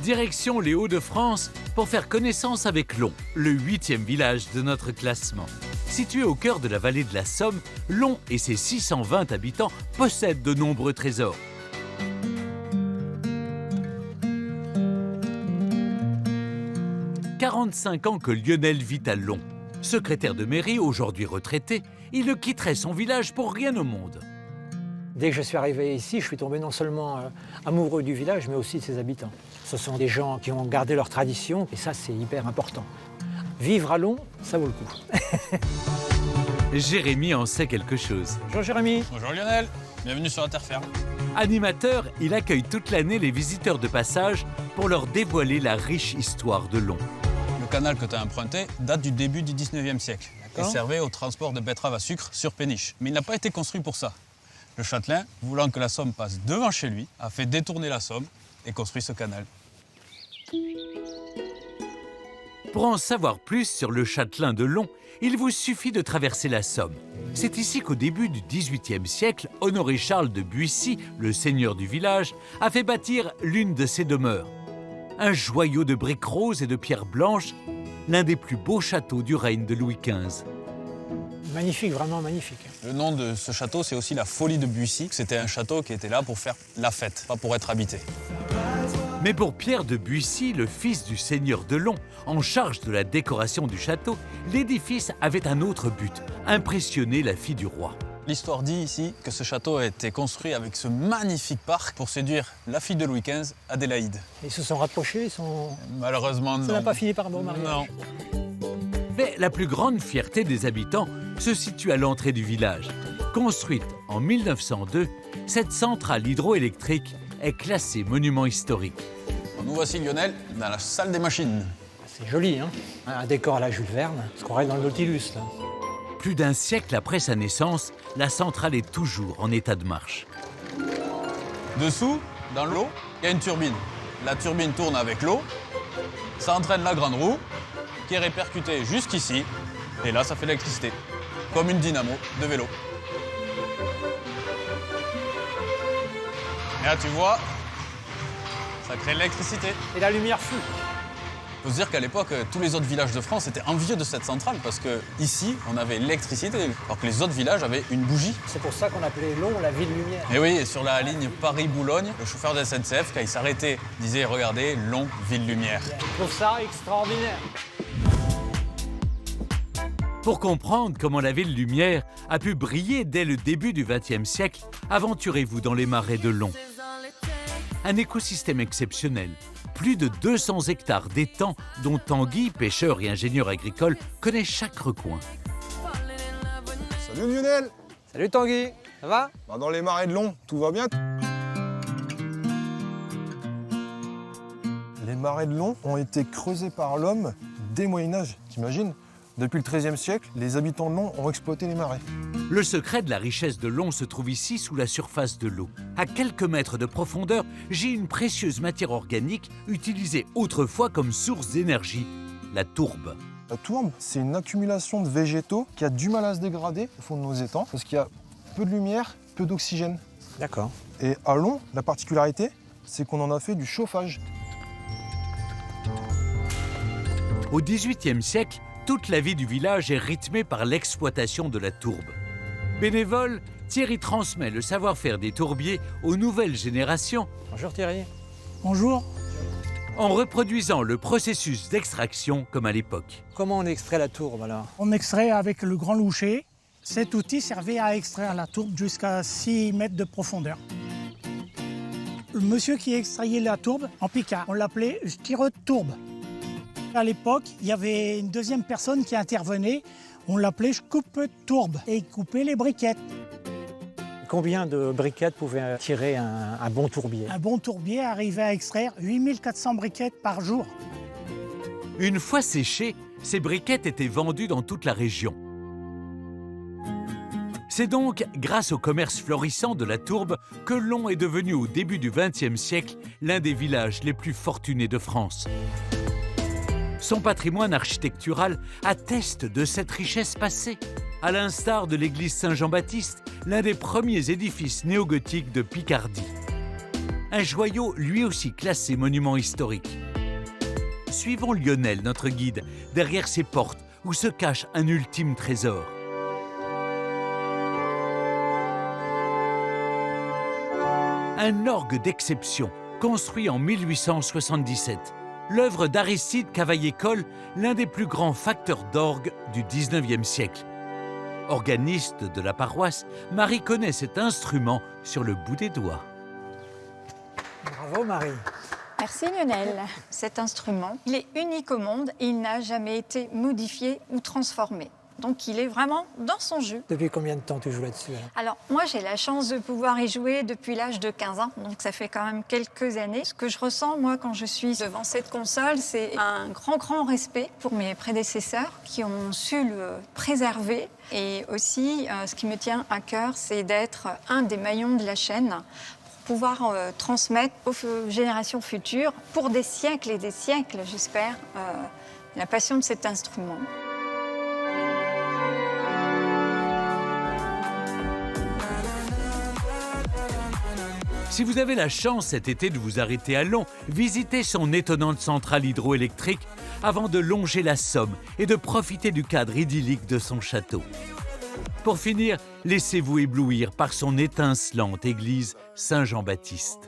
Direction les Hauts-de-France pour faire connaissance avec Long, le 8e village de notre classement. Situé au cœur de la vallée de la Somme, Long et ses 620 habitants possèdent de nombreux trésors. « 45 ans que Lionel vit à Long. Secrétaire de mairie, aujourd'hui retraité, il ne quitterait son village pour rien au monde. Dès que je suis arrivé ici, je suis tombé non seulement amoureux du village, mais aussi de ses habitants. Ce sont des gens qui ont gardé leur tradition, et ça, c'est hyper important. Vivre à Long, ça vaut le coup. Jérémy en sait quelque chose. Bonjour Jérémy. Bonjour Lionel, bienvenue sur la terre ferme. Animateur, il accueille toute l'année les visiteurs de passage pour leur dévoiler la riche histoire de Long. Le canal que tu as emprunté date du début du 19e siècle et servait au transport de betteraves à sucre sur péniche. Mais il n'a pas été construit pour ça. Le châtelain, voulant que la Somme passe devant chez lui, a fait détourner la Somme et construit ce canal. Pour en savoir plus sur le châtelain de Long, il vous suffit de traverser la Somme. C'est ici qu'au début du XVIIIe siècle, Honoré Charles de Buissy, le seigneur du village, a fait bâtir l'une de ses demeures. Un joyau de briques roses et de pierres blanches, l'un des plus beaux châteaux du règne de Louis XV. Magnifique, vraiment magnifique. Le nom de ce château, c'est aussi la Folie de Buissy. C'était un château qui était là pour faire la fête, pas pour être habité. Mais pour Pierre de Buissy, le fils du seigneur de Long, en charge de la décoration du château, l'édifice avait un autre but, impressionner la fille du roi. L'histoire dit ici que ce château a été construit avec ce magnifique parc pour séduire la fille de Louis XV, Adélaïde. Ils se sont rapprochés, Malheureusement, non. Ça n'a pas fini par un bon mariage. Non. Mais la plus grande fierté des habitants se situe à l'entrée du village. Construite en 1902, cette centrale hydroélectrique est classée monument historique. Nous voici, Lionel, dans la salle des machines. C'est joli, hein? Un décor à la Jules Verne. On se croirait dans le Nautilus, là. Plus d'un siècle après sa naissance, la centrale est toujours en état de marche. Dessous, dans l'eau, il y a une turbine. La turbine tourne avec l'eau, ça entraîne la grande roue, qui est répercutée jusqu'ici, et là, ça fait l'électricité, comme une dynamo de vélo. Et là, tu vois, ça crée l'électricité. Et la lumière fut. Il faut se dire qu'à l'époque, tous les autres villages de France étaient envieux de cette centrale parce qu'ici, on avait l'électricité, alors que les autres villages avaient une bougie. C'est pour ça qu'on appelait Long la ville lumière. Et oui, et sur la ligne Paris-Boulogne, le chauffeur de SNCF, quand il s'arrêtait, disait « Regardez, Long, ville lumière ». Je trouve ça extraordinaire. Pour comprendre comment la ville lumière a pu briller dès le début du XXe siècle, aventurez-vous dans les marais de Long. Un écosystème exceptionnel. Plus de 200 hectares d'étangs dont Tanguy, pêcheur et ingénieur agricole, connaît chaque recoin. Salut Lionel. Salut Tanguy, ça va? Dans les marais de Long, tout va bien? Les marais de Long ont été creusés par l'homme dès Moyen-Âge, t'imagines? Depuis le XIIIe siècle, les habitants de Long ont exploité les marais. Le secret de la richesse de Long se trouve ici sous la surface de l'eau. À quelques mètres de profondeur, j'ai une précieuse matière organique utilisée autrefois comme source d'énergie, la tourbe. La tourbe, c'est une accumulation de végétaux qui a du mal à se dégrader au fond de nos étangs parce qu'il y a peu de lumière, peu d'oxygène. D'accord. Et à Long, la particularité, c'est qu'on en a fait du chauffage. Au XVIIIe siècle, toute la vie du village est rythmée par l'exploitation de la tourbe. Bénévole, Thierry transmet le savoir-faire des tourbiers aux nouvelles générations. Bonjour Thierry. Bonjour. En reproduisant le processus d'extraction comme à l'époque. Comment on extrait la tourbe alors? On extrait avec le grand loucher. Cet outil servait à extraire la tourbe jusqu'à 6 mètres de profondeur. Le monsieur qui extrayait la tourbe en picard, on l'appelait tireur de tourbe. À l'époque, il y avait une deuxième personne qui intervenait, on l'appelait coupe-tourbe et il coupait les briquettes. Combien de briquettes pouvait tirer un bon tourbier? Un bon tourbier arrivait à extraire 8400 briquettes par jour. Une fois séchées, ces briquettes étaient vendues dans toute la région. C'est donc grâce au commerce florissant de la tourbe que Long est devenu au début du XXe siècle l'un des villages les plus fortunés de France. Son patrimoine architectural atteste de cette richesse passée, à l'instar de l'église Saint-Jean-Baptiste, l'un des premiers édifices néogothiques de Picardie. un joyau lui aussi classé monument historique. Suivons Lionel, notre guide, derrière ces portes où se cache un ultime trésor. Un orgue d'exception, construit en 1877. L'œuvre d'Aristide Cavaillé-Coll, l'un des plus grands facteurs d'orgue du 19e siècle. Organiste de la paroisse, Marie connaît cet instrument sur le bout des doigts. Bravo Marie. Merci Lionel. Cet instrument, il est unique au monde et il n'a jamais été modifié ou transformé. Donc il est vraiment dans son jus. Depuis combien de temps tu joues là-dessus? Alors moi j'ai la chance de pouvoir y jouer depuis l'âge de 15 ans, donc ça fait quand même quelques années. Ce que je ressens moi quand je suis devant cette console, c'est un grand respect pour mes prédécesseurs qui ont su le préserver. Et aussi ce qui me tient à cœur, c'est d'être un des maillons de la chaîne pour pouvoir transmettre aux générations futures, pour des siècles et des siècles, j'espère, la passion de cet instrument. Si vous avez la chance cet été de vous arrêter à Laon, visitez son étonnante centrale hydroélectrique avant de longer la Somme et de profiter du cadre idyllique de son château. Pour finir, laissez-vous éblouir par son étincelante église Saint-Jean-Baptiste.